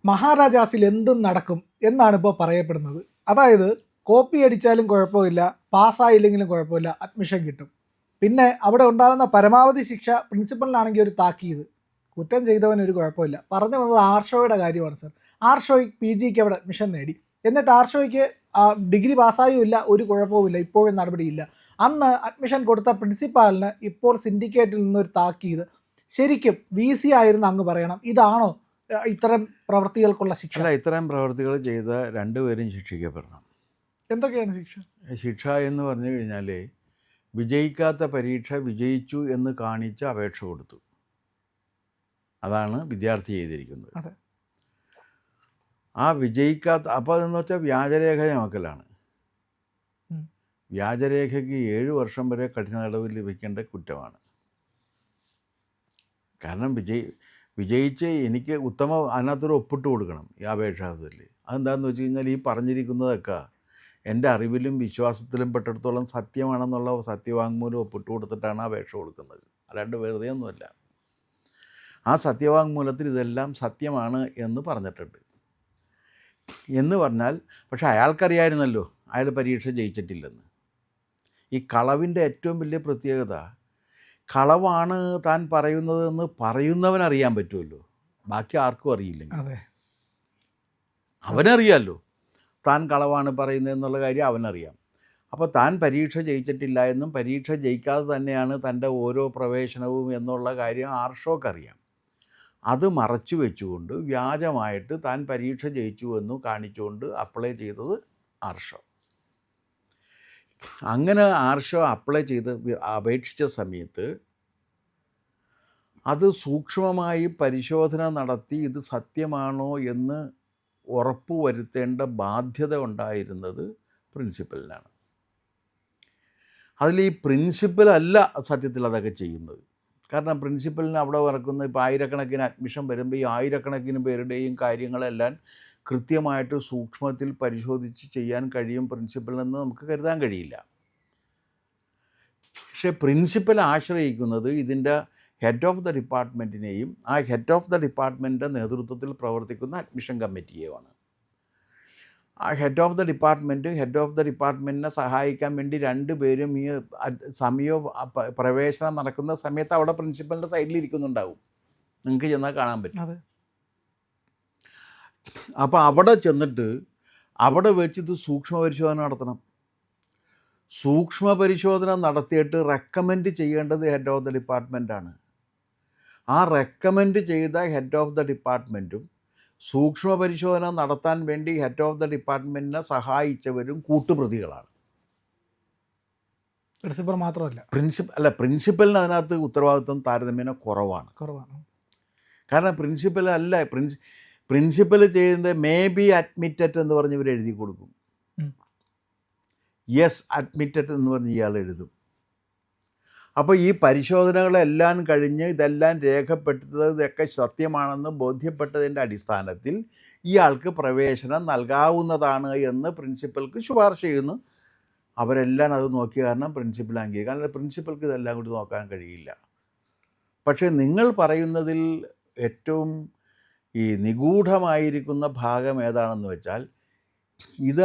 മഹാരാജാസിൽ എന്തും നടക്കും എന്നാണ് ഇപ്പോൾ പറയപ്പെടുന്നത്. അതായത് കോപ്പി അടിച്ചാലും കുഴപ്പമില്ല, പാസ്സായില്ലെങ്കിലും കുഴപ്പമില്ല, അഡ്മിഷൻ കിട്ടും. പിന്നെ അവിടെ ഉണ്ടാകുന്ന പരമാവധി ശിക്ഷ പ്രിൻസിപ്പലിനാണെങ്കിൽ ഒരു താക്കീത്, കുറ്റം ചെയ്തവന് ഒരു കുഴപ്പമില്ല. പറഞ്ഞു വന്നത് ആർഷോയുടെ കാര്യമാണ് സർ. ആർഷോയ്ക്ക് PGക്ക് അവിടെ അഡ്മിഷൻ നേടി, എന്നിട്ട് ആർഷോയ്ക്ക് ഡിഗ്രി പാസ്സായുമില്ല, ഒരു കുഴപ്പവുമില്ല, ഇപ്പോഴും നടപടിയില്ല. അന്ന് അഡ്മിഷൻ കൊടുത്ത പ്രിൻസിപ്പാളിന് ഇപ്പോൾ സിൻഡിക്കേറ്റിൽ നിന്നൊരു താക്കീത്. ശരിക്കും VC ആയിരുന്നു അങ്ങ് പറയണം, ഇതാണോ ഇത്തരം പ്രവൃത്തികൾക്കുള്ള ശിക്ഷ? അല്ല, ഇത്തരം പ്രവൃത്തികൾ ചെയ്ത രണ്ടുപേരും ശിക്ഷിക്കപ്പെടണം. എന്തൊക്കെയാണ് ശിക്ഷ? ശിക്ഷ എന്ന് പറഞ്ഞു കഴിഞ്ഞാൽ, വിജയിക്കാത്ത പരീക്ഷ വിജയിച്ചു എന്ന് കാണിച്ച് അപേക്ഷ കൊടുത്തു. അതാണ് വിദ്യാർത്ഥി ചെയ്തിരിക്കുന്നത്. അതെ. ആ വിജയിക്കാത്ത, അപ്പോൾ അതെന്ന് വെച്ചാൽ വ്യാജരേഖ ചുമക്കലാണ്. വ്യാജരേഖയ്ക്ക് 7 വർഷം വരെ കഠിന തടവ് ലഭിക്കേണ്ട കുറ്റമാണ്. കാരണം വിജയിച്ച് എനിക്ക് അതിനകത്തൊരു ഒപ്പിട്ട് കൊടുക്കണം ഈ അപേക്ഷാത്തിൽ. അതെന്താണെന്ന് വെച്ച് കഴിഞ്ഞാൽ, ഈ പറഞ്ഞിരിക്കുന്നതൊക്കെ എൻ്റെ അറിവിലും വിശ്വാസത്തിലും പെട്ടിടത്തോളം സത്യമാണെന്നുള്ള സത്യവാങ്മൂലം ഒപ്പിട്ട് കൊടുത്തിട്ടാണ് അപേക്ഷ കൊടുക്കുന്നത്, അല്ലാണ്ട് വെറുതെ ഒന്നുമല്ല. ആ സത്യവാങ്മൂലത്തിൽ ഇതെല്ലാം സത്യമാണ് എന്ന് പറഞ്ഞിട്ടുണ്ട്. എന്ന് പറഞ്ഞാൽ, പക്ഷെ അയാൾക്കറിയായിരുന്നല്ലോ അയാൾ പരീക്ഷ ജയിച്ചിട്ടില്ലെന്ന്. ഈ കളവിൻ്റെ ഏറ്റവും വലിയ പ്രത്യേകത, കളവാണ് താൻ പറയുന്നതെന്ന് പറയുന്നവനറിയാൻ പറ്റുമല്ലോ, ബാക്കി ആർക്കും അറിയില്ലെങ്കിൽ. അതെ, അവനറിയാമല്ലോ താൻ കളവാണ് പറയുന്നതെന്നുള്ള കാര്യം അവനറിയാം. അപ്പോൾ താൻ പരീക്ഷ ജയിച്ചിട്ടില്ല എന്നും പരീക്ഷ ജയിക്കാതെ തന്നെയാണ് തൻ്റെ ഓരോ പ്രവേശനവും എന്നുള്ള കാര്യം ആർഷോക്കറിയാം. അത് മറച്ചു വെച്ചുകൊണ്ട് വ്യാജമായിട്ട് താൻ പരീക്ഷ ജയിച്ചു എന്ന് കാണിച്ചുകൊണ്ട് അപ്ലൈ ചെയ്തത് ആർഷോ. അങ്ങനെ ആർഷോ അപ്ലൈ ചെയ്ത് അപേക്ഷിച്ച സമയത്ത് അത് സൂക്ഷ്മമായി പരിശോധന നടത്തി ഇത് സത്യമാണോ എന്ന് ഉറപ്പുവരുത്തേണ്ട ബാധ്യത ഉണ്ടായിരുന്നത് പ്രിൻസിപ്പലിനാണ്. അതിൽ ഈ പ്രിൻസിപ്പലല്ല സത്യത്തിൽ അതൊക്കെ ചെയ്യുന്നത്. കാരണം പ്രിൻസിപ്പലിന് അവിടെ നടക്കുന്ന ഇപ്പോൾ ആയിരക്കണക്കിന് അഡ്മിഷൻ വരുമ്പോൾ ഈ ആയിരക്കണക്കിന് പേരുടെയും കാര്യങ്ങളെല്ലാം കൃത്യമായിട്ട് സൂക്ഷ്മത്തിൽ പരിശോധിച്ച് ചെയ്യാൻ കഴിയും പ്രിൻസിപ്പലിനെന്ന് നമുക്ക് കരുതാൻ കഴിയില്ല. പക്ഷേ പ്രിൻസിപ്പൽ ആശ്രയിക്കുന്നത് ഇതിൻ്റെ ഹെഡ് ഓഫ് ദ ഡിപ്പാർട്ട്മെൻറ്റിനെയും ആ ഹെഡ് ഓഫ് ദ ഡിപ്പാർട്ട്മെൻറ്റിൻ്റെ നേതൃത്വത്തിൽ പ്രവർത്തിക്കുന്ന അഡ്മിഷൻ കമ്മിറ്റിയെയുമാണ്. ആ ഹെഡ് ഓഫ് ദ ഡിപ്പാർട്ട്മെൻറ്റിനെ സഹായിക്കാൻ വേണ്ടി രണ്ടുപേരും ഈ പ്രവേശനം നടക്കുന്ന സമയത്ത് അവിടെ പ്രിൻസിപ്പലിൻ്റെ സൈഡിൽ ഇരിക്കുന്നുണ്ടാവും, നിങ്ങൾക്ക് ചെന്നാൽ കാണാൻ പറ്റും. അപ്പോൾ അവിടെ ചെന്നിട്ട് അവിടെ വെച്ച് ഇത് സൂക്ഷ്മ പരിശോധന നടത്തണം. സൂക്ഷ്മ പരിശോധന നടത്തിയിട്ട് റെക്കമെൻഡ് ചെയ്യേണ്ടത് ഹെഡ് ഓഫ് ദ ഡിപ്പാർട്ട്മെൻറ്റാണ്. ആ റെക്കമെൻഡ് ചെയ്ത ഹെഡ് ഓഫ് ദ ഡിപ്പാർട്ട്മെൻറ്റും സൂക്ഷ്മ പരിശോധന നടത്താൻ വേണ്ടി ഹെഡ് ഓഫ് ദ ഡിപ്പാർട്ട്മെൻറ്റിനെ സഹായിച്ചവരും കൂട്ടുപ്രതികളാണ്. പ്രിൻസിപ്പൽ മാത്രമല്ല, പ്രിൻസിപ്പലിന് അതിനകത്ത് ഉത്തരവാദിത്വം താരതമ്യേന കുറവാണ്. കാരണം പ്രിൻസിപ്പൽ ചെയ്യുന്നത് മേ ബി അഡ്മിറ്റഡ് എന്ന് പറഞ്ഞ് ഇവർ എഴുതി കൊടുക്കും. യെസ് അഡ്മിറ്റഡ് എന്ന് പറഞ്ഞ് ഇയാൾ എഴുതും. അപ്പോൾ ഈ പരിശോധനകളെല്ലാം കഴിഞ്ഞ് ഇതെല്ലാം രേഖപ്പെടുത്തുന്നത് ഇതൊക്കെ സത്യമാണെന്ന് ബോധ്യപ്പെട്ടതിൻ്റെ അടിസ്ഥാനത്തിൽ ഇയാൾക്ക് പ്രവേശനം നൽകാവുന്നതാണ് എന്ന് പ്രിൻസിപ്പൽക്ക് ശുപാർശ ചെയ്യുന്നു. അവരെല്ലാം അത് നോക്കിയ കാരണം പ്രിൻസിപ്പൽ അംഗീകരിക്കും. കാരണം പ്രിൻസിപ്പൽക്ക് ഇതെല്ലാം കൂടി നോക്കാൻ കഴിയില്ല. പക്ഷേ നിങ്ങൾ പറയുന്നതിൽ ഏറ്റവും ഈ നിഗൂഢമായിരിക്കുന്ന ഭാഗം ഏതാണെന്ന് വെച്ചാൽ, ഇത്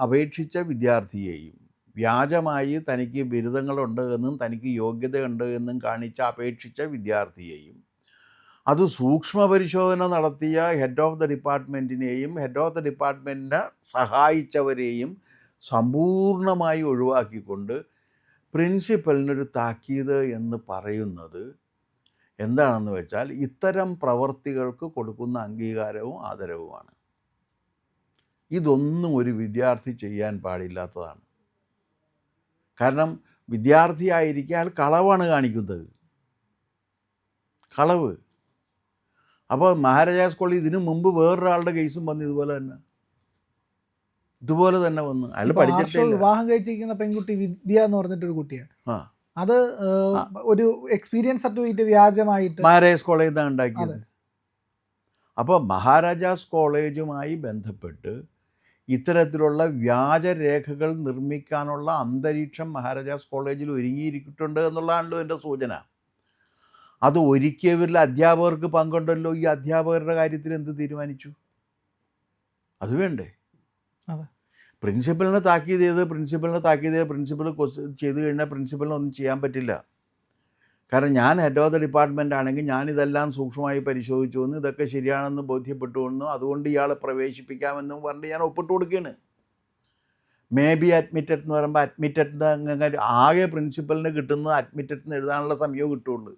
അപേക്ഷിച്ച വിദ്യാർത്ഥിയെയും വ്യാജമായി തനിക്ക് ബിരുദങ്ങളുണ്ട് എന്നും തനിക്ക് യോഗ്യതയുണ്ട് എന്നും കാണിച്ച് അപേക്ഷിച്ച വിദ്യാർത്ഥിയെയും അത് സൂക്ഷ്മ പരിശോധന നടത്തിയ ഹെഡ് ഓഫ് ദ ഡിപ്പാർട്ട്മെൻറ്റിനെയും ഹെഡ് ഓഫ് ദ ഡിപ്പാർട്ട്മെൻറ്റിനെ സഹായിച്ചവരെയും സമ്പൂർണ്ണമായി ഒഴിവാക്കിക്കൊണ്ട് പ്രിൻസിപ്പലിനൊരു താക്കീത് എന്ന് പറയുന്നത് എന്താണെന്ന് വെച്ചാൽ, ഇത്തരം പ്രവർത്തികൾക്ക് കൊടുക്കുന്ന അംഗീകാരവും ആദരവുമാണ്. ഇതൊന്നും ഒരു വിദ്യാർത്ഥി ചെയ്യാൻ പാടില്ലാത്തതാണ്. കാരണം വിദ്യാർത്ഥിയായിരിക്കെ അയാൾ കളവാണ് കാണിക്കുന്നത്, കളവ്. അപ്പോൾ മഹാരാജാസ് കോളേജ് ഇതിനു മുമ്പ് വേറൊരാളുടെ കേസും വന്നു ഇതുപോലെ തന്നെ വന്നു. അയാൾ പഠിച്ചിട്ടില്ല. വിവാഹം കഴിച്ചിരിക്കുന്ന പെൺകുട്ടി വിദ്യ എന്ന് പറഞ്ഞിട്ടൊരു കുട്ടിയാണ്. അത് ഒരു എക്സ്പീരിയൻസ് സർട്ടിഫിക്കറ്റ് വ്യാജമായിട്ട് മഹാരാജാസ് കോളേജിൽ നിന്നാണ് ഉണ്ടാക്കിയത്. അപ്പോൾ മഹാരാജാസ് കോളേജുമായി ബന്ധപ്പെട്ട് ഇത്തരത്തിലുള്ള വ്യാജരേഖകൾ നിർമ്മിക്കാനുള്ള അന്തരീക്ഷം മഹാരാജാസ് കോളേജിൽ ഒരുങ്ങിയിരിക്കുന്നുണ്ട് എന്നുള്ളതാണല്ലോ എൻ്റെ സൂചന. അത് ഒരുക്കിയവരിൽ അധ്യാപകർക്ക് പങ്കുണ്ടല്ലോ. ഈ അധ്യാപകരുടെ കാര്യത്തിൽ എന്ത് തീരുമാനിച്ചു? അത് വേണ്ടേ? അതെ. പ്രിൻസിപ്പൽ ചെയ്ത് കഴിഞ്ഞാൽ പ്രിൻസിപ്പലിന് ഒന്നും ചെയ്യാൻ പറ്റില്ല. കാരണം ഞാൻ ഹെഡ് ഓഫ് ദ ഡിപ്പാർട്ട്മെൻ്റ് ആണെങ്കിൽ ഞാനിതെല്ലാം സൂക്ഷ്മമായി പരിശോധിച്ചു വന്ന് ഇതൊക്കെ ശരിയാണെന്ന് ബോധ്യപ്പെട്ടു വന്നു, അതുകൊണ്ട് ഇയാളെ പ്രവേശിപ്പിക്കാമെന്നും പറഞ്ഞിട്ട് ഞാൻ ഒപ്പിട്ട് കൊടുക്കുകയാണ്. മേ ബി അഡ്മിറ്റഡ് എന്ന് പറയുമ്പോൾ അഡ്മിറ്റഡ് അങ്ങനെ ആകെ പ്രിൻസിപ്പലിന് കിട്ടുന്നത് അഡ്മിറ്റഡ് എന്ന് എഴുതാനുള്ള സമയവും കിട്ടുള്ളൂ.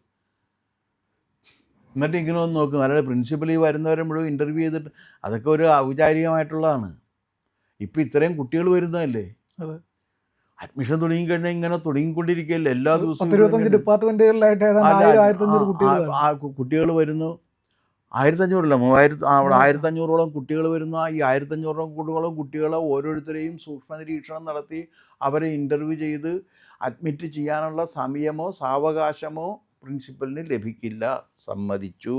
എന്നിട്ട് ഇങ്ങനെ ഒന്ന് നോക്കും. അല്ലാതെ പ്രിൻസിപ്പൽ ഈ വരുന്നവരെ മുഴുവൻ ഇൻ്റർവ്യൂ ചെയ്തിട്ട് അതൊക്കെ ഒരു ഔപചാരികമായിട്ടുള്ളതാണ്. ഇപ്പം ഇത്രയും കുട്ടികൾ വരുന്നതല്ലേ. അഡ്മിഷൻ തുടങ്ങിക്കഴിഞ്ഞാൽ ഇങ്ങനെ തുടങ്ങിക്കൊണ്ടിരിക്കുകയല്ലേ എല്ലാ ദിവസവും. 25 ഡിപ്പാർട്ട്മെന്റുകളിലായിട്ട് കുട്ടികൾ വരുന്നു. 1500 1500ഓളം കുട്ടികൾ വരുന്നു. ഈ 1500ഓളം കുട്ടികളെ ഓരോരുത്തരെയും സൂക്ഷ്മ നിരീക്ഷണം നടത്തി അവരെ ഇൻ്റർവ്യൂ ചെയ്ത് അഡ്മിറ്റ് ചെയ്യാനുള്ള സമയമോ സാവകാശമോ പ്രിൻസിപ്പലിന് ലഭിക്കില്ല. സമ്മതിച്ചു.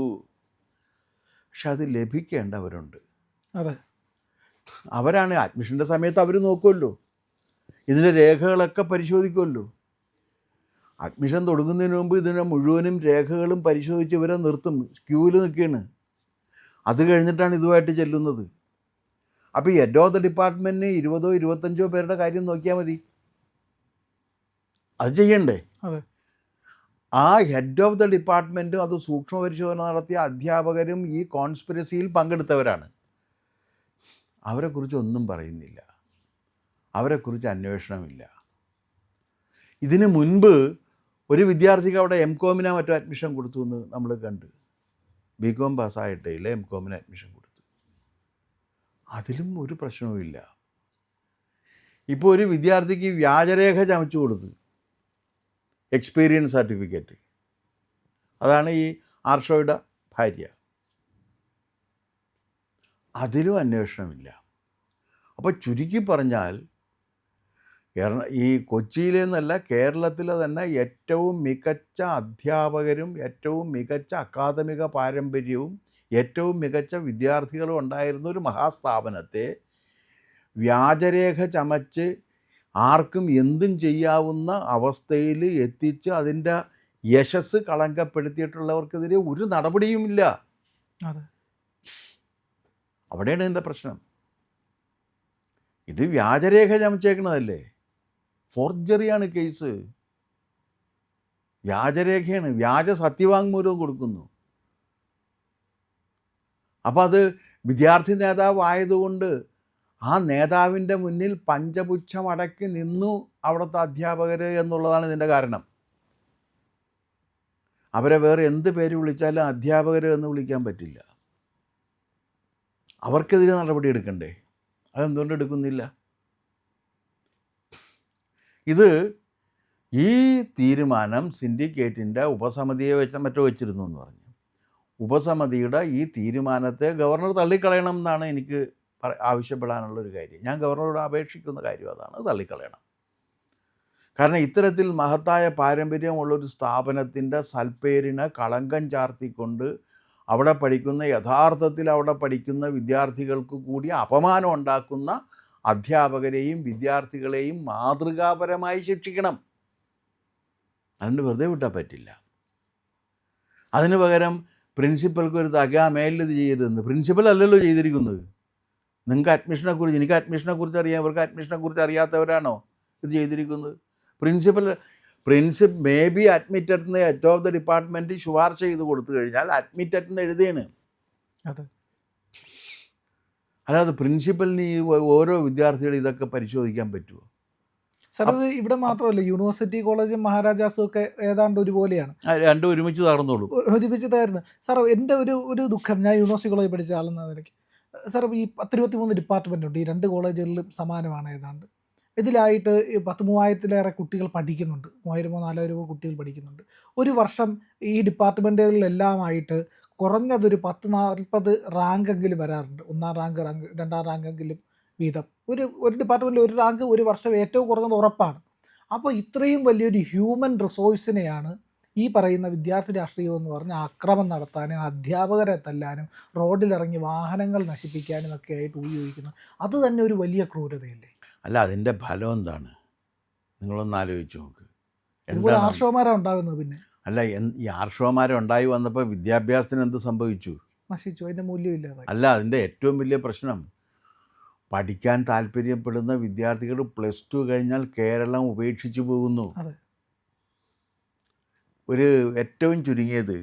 പക്ഷെ അത് ലഭിക്കേണ്ടവരുണ്ട്. അതെ, അവരാണ് അഡ്മിഷൻ്റെ സമയത്ത് അവർ നോക്കുമല്ലോ, ഇതിൻ്റെ രേഖകളൊക്കെ പരിശോധിക്കുമല്ലോ. അഡ്മിഷൻ തുടങ്ങുന്നതിന് മുമ്പ് ഇതിൻ്റെ മുഴുവനും രേഖകളും പരിശോധിച്ച് ഇവരെ നിർത്തും. ക്യൂവിൽ നിൽക്കുകയാണ്. അത് കഴിഞ്ഞിട്ടാണ് ഇതുമായിട്ട് ചെല്ലുന്നത്. അപ്പോൾ ഈ ഹെഡ് ഓഫ് ദ ഡിപ്പാർട്ട്മെൻറ്റിന് 20 25 പേരുടെ കാര്യം നോക്കിയാൽ മതി. അത് ചെയ്യണ്ടേ? അതെ. ആ ഹെഡ് ഓഫ് ദ ഡിപ്പാർട്ട്മെൻറ്റും അത് സൂക്ഷ്മ പരിശോധന നടത്തിയ അധ്യാപകരും ഈ കോൺസ്പിരസിയിൽ പങ്കെടുത്തവരാണ്. അവരെക്കുറിച്ച് ഒന്നും പറയുന്നില്ല. അവരെക്കുറിച്ച് അന്വേഷണമില്ല. ഇതിന് മുൻപ് ഒരു വിദ്യാർത്ഥിക്ക് അവിടെ എംകോമിന് മറ്റോ അഡ്മിഷൻ കൊടുത്തു എന്ന് നമ്മൾ കണ്ട്. ബികോം പാസ്സായിട്ടില്ല, എംകോമിന് അഡ്മിഷൻ കൊടുത്തു. അതിലും ഒരു പ്രശ്നവുമില്ല. ഇപ്പോൾ ഒരു വിദ്യാർത്ഥിക്ക് വ്യാജരേഖ ചമച്ചു കൊടുത്തു, എക്സ്പീരിയൻസ് സർട്ടിഫിക്കറ്റ്. അതാണ് ഈ ആർഷോയുടെ ഭാര്യ. അതിലും അന്വേഷണമില്ല. അപ്പോൾ ചുരുക്കി പറഞ്ഞാൽ ഈ കൊച്ചിയിലെന്നല്ല, കേരളത്തിലെ തന്നെ ഏറ്റവും മികച്ച അധ്യാപകരും ഏറ്റവും മികച്ച അക്കാദമിക പാരമ്പര്യവും ഏറ്റവും മികച്ച വിദ്യാർത്ഥികളും ഉണ്ടായിരുന്ന ഒരു മഹാസ്ഥാപനത്തെ വ്യാജരേഖ ചമച്ച് ആർക്കും എന്തും ചെയ്യാവുന്ന അവസ്ഥയിൽ എത്തിച്ച് അതിൻ്റെ യശസ് കളങ്കപ്പെടുത്തിയിട്ടുള്ളവർക്കെതിരെ ഒരു നടപടിയുമില്ല. അവിടെയാണ് എൻ്റെ പ്രശ്നം. ഇത് വ്യാജരേഖ ചമച്ചേക്കണതല്ലേ, ഫോർജറിയാണ് കേസ്. വ്യാജരേഖയാണ്, വ്യാജ സത്യവാങ്മൂലവും കൊടുക്കുന്നു. അപ്പോൾ അത് വിദ്യാർത്ഥി നേതാവ് ആയതുകൊണ്ട് ആ നേതാവിൻ്റെ മുന്നിൽ പഞ്ചപുച്ഛമടക്കി നിന്നു അവിടുത്തെ അധ്യാപകർ എന്നുള്ളതാണ് ഇതിൻ്റെ കാരണം. അവരെ വേറെ എന്ത് പേര് വിളിച്ചാലും അധ്യാപകർ എന്ന് വിളിക്കാൻ പറ്റില്ല. അവർക്കെതിരെ നടപടി എടുക്കണ്ടേ? അതെന്തുകൊണ്ട് എടുക്കുന്നില്ല? ഇത് ഈ തീരുമാനം സിൻഡിക്കേറ്റിൻ്റെ ഉപസമിതിയെ മറ്റോ വെച്ചിരുന്നു എന്ന് പറഞ്ഞു. ഉപസമിതിയുടെ ഈ തീരുമാനത്തെ ഗവർണർ തള്ളിക്കളയണം എന്നാണ് എനിക്ക് ആവശ്യപ്പെടാനുള്ളൊരു കാര്യം. ഞാൻ ഗവർണറോട് അപേക്ഷിക്കുന്ന കാര്യം അതാണ്, തള്ളിക്കളയണം. കാരണം ഇത്തരത്തിൽ മഹത്തായ പാരമ്പര്യമുള്ളൊരു സ്ഥാപനത്തിൻ്റെ സൽപ്പേരിന് കളങ്കം ചാർത്തിക്കൊണ്ട് അവിടെ പഠിക്കുന്ന യഥാർത്ഥത്തിൽ അവിടെ പഠിക്കുന്ന വിദ്യാർത്ഥികൾക്ക് കൂടി അപമാനം ഉണ്ടാക്കുന്ന അധ്യാപകരെയും വിദ്യാർത്ഥികളെയും മാതൃകാപരമായി ശിക്ഷിക്കണം. അതുകൊണ്ട് വെറുതെ വിട്ടാൽ പറ്റില്ല. അതിന് പകരം പ്രിൻസിപ്പൽക്ക് ഒരു മേലിൽ ഇത് ചെയ്യരുതെന്ന്. പ്രിൻസിപ്പൽ അല്ലല്ലോ ചെയ്തിരിക്കുന്നത്. നിങ്ങൾക്ക് അഡ്മിഷനെക്കുറിച്ച്, എനിക്ക് അഡ്മിഷനെക്കുറിച്ച് അറിയാം, ഇവർക്ക് അഡ്മിഷനെക്കുറിച്ച് അറിയാത്തവരാണോ ഇത് ചെയ്തിരിക്കുന്നത്? പ്രിൻസിപ്പൽ മേ ബി അഡ്മിറ്റഡ് എന്ന് ഹെഡ് ഓഫ് ദ ഡിപ്പാർട്ട്മെൻറ്റ് ശുപാർശ ചെയ്ത് കൊടുത്തു കഴിഞ്ഞാൽ അഡ്മിറ്റഡ് എന്ന് എഴുതുകയാണ്. അല്ലാതെ പ്രിൻസിപ്പലിന് ഈ ഓരോ വിദ്യാർത്ഥികളും ഇതൊക്കെ പരിശോധിക്കാൻ പറ്റുമോ? സാർ, അത് ഇവിടെ മാത്രമല്ല, യൂണിവേഴ്സിറ്റി കോളേജും മഹാരാജാസും ഒക്കെ ഏതാണ്ട് ഒരുപോലെയാണ്. രണ്ടും ഒരുമിച്ച് തകർന്നോളൂ. ഒരുമിച്ച് തകർന്ന്. സാർ, എൻ്റെ ഒരു ദുഃഖം, ഞാൻ യൂണിവേഴ്സിറ്റി കോളേജിൽ പഠിച്ച ആളെന്ന നിലയ്ക്ക്, സാർ, ഈ 10-23 ഡിപ്പാർട്ട്മെൻ്റ് ഉണ്ട്. ഈ രണ്ട് കോളേജുകളിലും സമാനമാണ് ഏതാണ്ട്. ഇതിലായിട്ട് 10,000-3,000-ലേറെ കുട്ടികൾ പഠിക്കുന്നുണ്ട്. 3,000-4,000 കുട്ടികൾ പഠിക്കുന്നുണ്ട്. ഒരു വർഷം ഈ ഡിപ്പാർട്ട്മെൻറ്റുകളിലെല്ലാമായിട്ട് കുറഞ്ഞതൊരു 10-40 റാങ്കെങ്കിലും വരാറുണ്ട്. 1ാം റാങ്ക് 2ാം റാങ്കെങ്കിലും വീതം. ഒരു ഡിപ്പാർട്ട്മെൻറ്റിൽ ഒരു റാങ്ക് ഒരു വർഷം ഏറ്റവും കുറഞ്ഞത് ഉറപ്പാണ്. അപ്പോൾ ഇത്രയും വലിയൊരു ഹ്യൂമൻ റിസോഴ്സിനെയാണ് ഈ പറയുന്ന വിദ്യാർത്ഥി രാഷ്ട്രീയം എന്ന് പറഞ്ഞാൽ അക്രമം നടത്താനും അധ്യാപകരെ തല്ലാനും റോഡിലിറങ്ങി വാഹനങ്ങൾ നശിപ്പിക്കാനും ഒക്കെ ആയിട്ട് ഉപയോഗിക്കുന്നത്. അത് തന്നെ ഒരു വലിയ ക്രൂരതയല്ലേ? അല്ല, അതിൻ്റെ ഫലം എന്താണ്? നിങ്ങളൊന്ന് ആലോചിച്ച് നോക്ക്. ഇതുപോലെ ആർഷവന്മാരാണ് ഉണ്ടാകുന്നത്. പിന്നെ അല്ല ഈ ആർഷവന്മാരുണ്ടായി വന്നപ്പോൾ വിദ്യാഭ്യാസത്തിന് എന്ത് സംഭവിച്ചു? നശിച്ചു, അതിൻ്റെ മൂല്യമില്ലാതായി. അല്ല, അതിൻ്റെ ഏറ്റവും വലിയ പ്രശ്നം പഠിക്കാൻ താല്പര്യപ്പെടുന്ന വിദ്യാർത്ഥികൾ +2 കഴിഞ്ഞാൽ കേരളം ഉപേക്ഷിച്ചു പോകുന്നു. അതെ. ഒരു ഏറ്റവും ചുരുങ്ങിയത്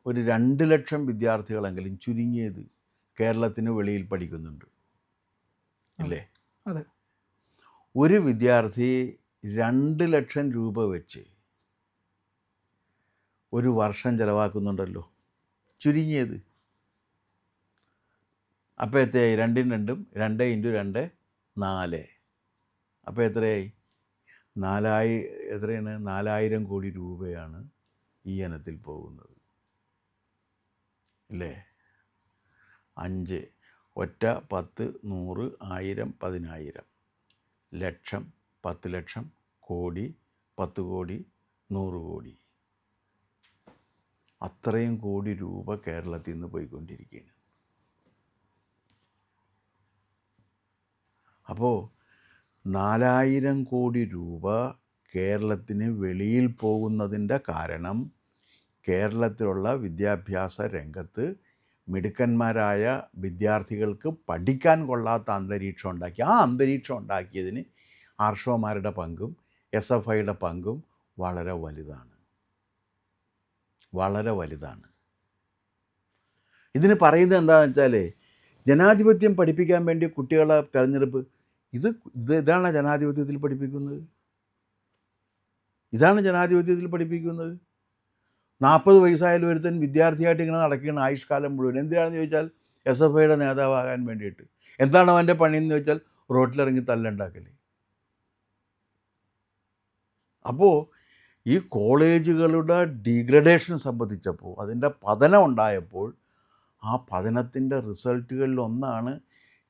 ഒരു 2 ലക്ഷം വിദ്യാർത്ഥികളെങ്കിലും ചുരുങ്ങിയത് കേരളത്തിന് വെളിയിൽ പഠിക്കുന്നുണ്ട്, ഇല്ലേ? അതെ. ഒരു വിദ്യാർത്ഥി 2 ലക്ഷം രൂപ വെച്ച് ഒരു വർഷം ചിലവാക്കുന്നുണ്ടല്ലോ, ചുരുങ്ങിയത്. അപ്പോൾ എത്രയായി? 2 × 2 2 × 2 4. അപ്പോൾ എത്രയായി? എത്രയാണ്? 4000 കോടി രൂപയാണ് ഈ ഇനത്തിൽ പോകുന്നത്, ഇല്ലേ? 5 ഒറ്റ 10 100 1000 10000 ലക്ഷം 10 ലക്ഷം കോടി 10 കോടി 100 കോടി, അത്രയും കോടി രൂപ കേരളത്തിൽ നിന്ന് പോയിക്കൊണ്ടിരിക്കുകയാണ്. അപ്പോൾ 4000 കോടി രൂപ കേരളത്തിന് വെളിയിൽ പോകുന്നതിൻ്റെ കാരണം കേരളത്തിലുള്ള വിദ്യാഭ്യാസ രംഗത്ത് മിടുക്കന്മാരായ വിദ്യാർത്ഥികൾക്ക് പഠിക്കാൻ കൊള്ളാത്ത അന്തരീക്ഷം ഉണ്ടാക്കി. ആ അന്തരീക്ഷം ഉണ്ടാക്കിയതിന് ആർഷവന്മാരുടെ പങ്കും SFIയുടെ പങ്കും വളരെ വലുതാണ്, വളരെ വലുതാണ്. ഇതിന് പറയുന്നത് എന്താണെന്ന് വെച്ചാൽ, ജനാധിപത്യം പഠിപ്പിക്കാൻ വേണ്ടി കുട്ടികളെ തെരഞ്ഞെടുപ്പ്, ഇതാണ് ജനാധിപത്യത്തിൽ പഠിപ്പിക്കുന്നത്. ഇതാണ് ജനാധിപത്യത്തിൽ പഠിപ്പിക്കുന്നത്. 40 വയസ്സായാലും ഒരുത്തൻ വിദ്യാർത്ഥിയായിട്ട് ഇങ്ങനെ നടക്കുകയാണ് ആയുഷ്കാലം മുഴുവൻ. എന്തിനാണെന്ന് ചോദിച്ചാൽ SFIയുടെ നേതാവാകാൻ വേണ്ടിയിട്ട്. എന്താണ് അവൻ്റെ പണിയെന്ന് ചോദിച്ചാൽ റോട്ടിലിറങ്ങി തല്ലുണ്ടാക്കൽ. അപ്പോൾ ഈ കോളേജുകളുടെ ഡീഗ്രഡേഷൻ സംബന്ധിച്ചപ്പോൾ, അതിൻ്റെ പതനം ഉണ്ടായപ്പോൾ, ആ പതനത്തിൻ്റെ റിസൾട്ടുകളിലൊന്നാണ്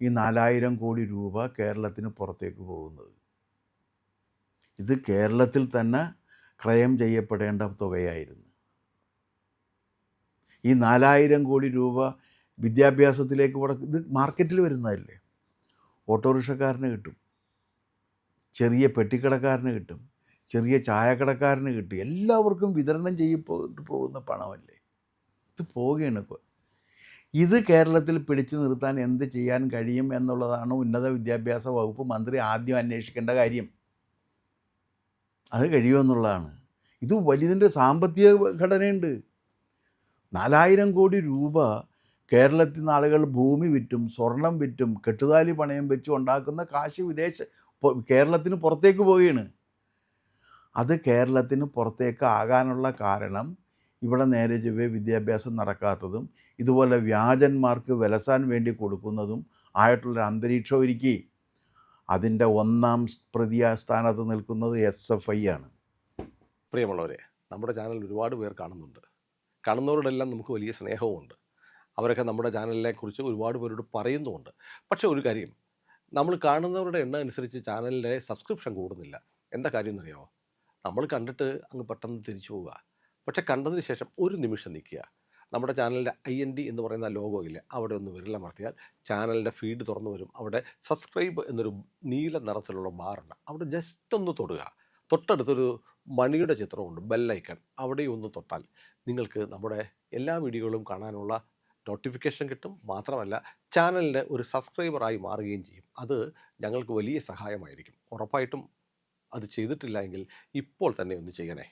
ഈ 4000 കോടി രൂപ കേരളത്തിന് പുറത്തേക്ക് പോകുന്നത്. ഇത് കേരളത്തിൽ തന്നെ ക്രയം ചെയ്യപ്പെടേണ്ട തുകയായിരുന്നു. ഈ 4000 കോടി രൂപ വിദ്യാഭ്യാസത്തിലേക്ക് ഇത് മാർക്കറ്റിൽ വരുന്നതല്ലേ. ഓട്ടോറിക്ഷക്കാരന് കിട്ടും, ചെറിയ പെട്ടിക്കടക്കാരന് കിട്ടും, ചെറിയ ചായക്കടക്കാരന് കിട്ടും, എല്ലാവർക്കും വിതരണം ചെയ്യപ്പെട്ടു പോകുന്ന പണമല്ലേ. ഇത് പോവുകയാണ്. ഇത് കേരളത്തിൽ പിടിച്ചു നിർത്താൻ എന്ത് ചെയ്യാൻ കഴിയും എന്നുള്ളതാണ് ഉന്നത വിദ്യാഭ്യാസ വകുപ്പ് മന്ത്രി ആദ്യം അന്വേഷിക്കേണ്ട കാര്യം. അത് കഴിയുമെന്നുള്ളതാണ്. ഇത് വലിയതിൻ്റെ സാമ്പത്തിക ഘടനയുണ്ട്. 4000 കോടി രൂപ കേരളത്തിൽ നിന്ന് ആളുകൾ ഭൂമി വിറ്റും സ്വർണം വിറ്റും കെട്ടുതാലി പണയം വെച്ചും ഉണ്ടാക്കുന്ന കാശ് കേരളത്തിന് പുറത്തേക്ക് പോവുകയാണ്. അത് കേരളത്തിന് പുറത്തേക്ക് ആകാനുള്ള കാരണം ഇവിടെ നേരെ ചൊവ്വേ വിദ്യാഭ്യാസം നടക്കാത്തതും ഇതുപോലെ വ്യാജന്മാർക്ക് വിലസാൻ വേണ്ടി കൊടുക്കുന്നതും ആയിട്ടുള്ളൊരു അന്തരീക്ഷം ഒരുക്കി. അതിൻ്റെ ഒന്നാം സ്ഥാനത്ത് നിൽക്കുന്നത് SFI ആണ്. പ്രിയമുള്ളവരെ, നമ്മുടെ ചാനൽ ഒരുപാട് പേർ കാണുന്നുണ്ട്. കാണുന്നവരോടെല്ലാം നമുക്ക് വലിയ സ്നേഹവുമുണ്ട്. അവരൊക്കെ നമ്മുടെ ചാനലിനെക്കുറിച്ച് ഒരുപാട് പേരോട് പറയുന്നുമുണ്ട്. പക്ഷേ ഒരു കാര്യം, നമ്മൾ കാണുന്നവരുടെ എണ്ണം അനുസരിച്ച് ചാനലിൻ്റെ സബ്സ്ക്രിപ്ഷൻ കൂടുന്നില്ല. എന്താ കാര്യം എന്നറിയാമോ? നമ്മൾ കണ്ടിട്ട് അങ്ങ് പെട്ടെന്ന് തിരിച്ചു പോവുക. പക്ഷേ കണ്ടതിന് ശേഷം ഒരു നിമിഷം നിൽക്കുക. നമ്മുടെ ചാനലിൻ്റെ IND എന്ന് പറയുന്ന ലോഗോ ഇല്ലേ, അവിടെ ഒന്ന് വിരലമർത്തിയാൽ ചാനലിൻ്റെ ഫീഡ് തുറന്നു വരും. അവിടെ സബ്സ്ക്രൈബ് എന്നൊരു നീല നിറത്തിലുള്ള ബാറുണ്ട്. അവിടെ ജസ്റ്റ് ഒന്ന് തൊടുക. തൊട്ടടുത്തൊരു മണിയുടെ ചിത്രമുണ്ട്, ബെല്ലൈക്കൺ. അവിടെ ഒന്ന് തൊട്ടാൽ നിങ്ങൾക്ക് നമ്മുടെ എല്ലാ വീഡിയോകളും കാണാനുള്ള നോട്ടിഫിക്കേഷൻ കിട്ടും. മാത്രമല്ല ചാനലിൻ്റെ ഒരു സബ്സ്ക്രൈബറായി മാറുകയും ചെയ്യും. അത് ഞങ്ങൾക്ക് വലിയ സഹായമായിരിക്കും. ഉറപ്പായിട്ടും അത് ചെയ്തിട്ടില്ല എങ്കിൽ ഇപ്പോൾ തന്നെ ഒന്ന് ചെയ്യണേ.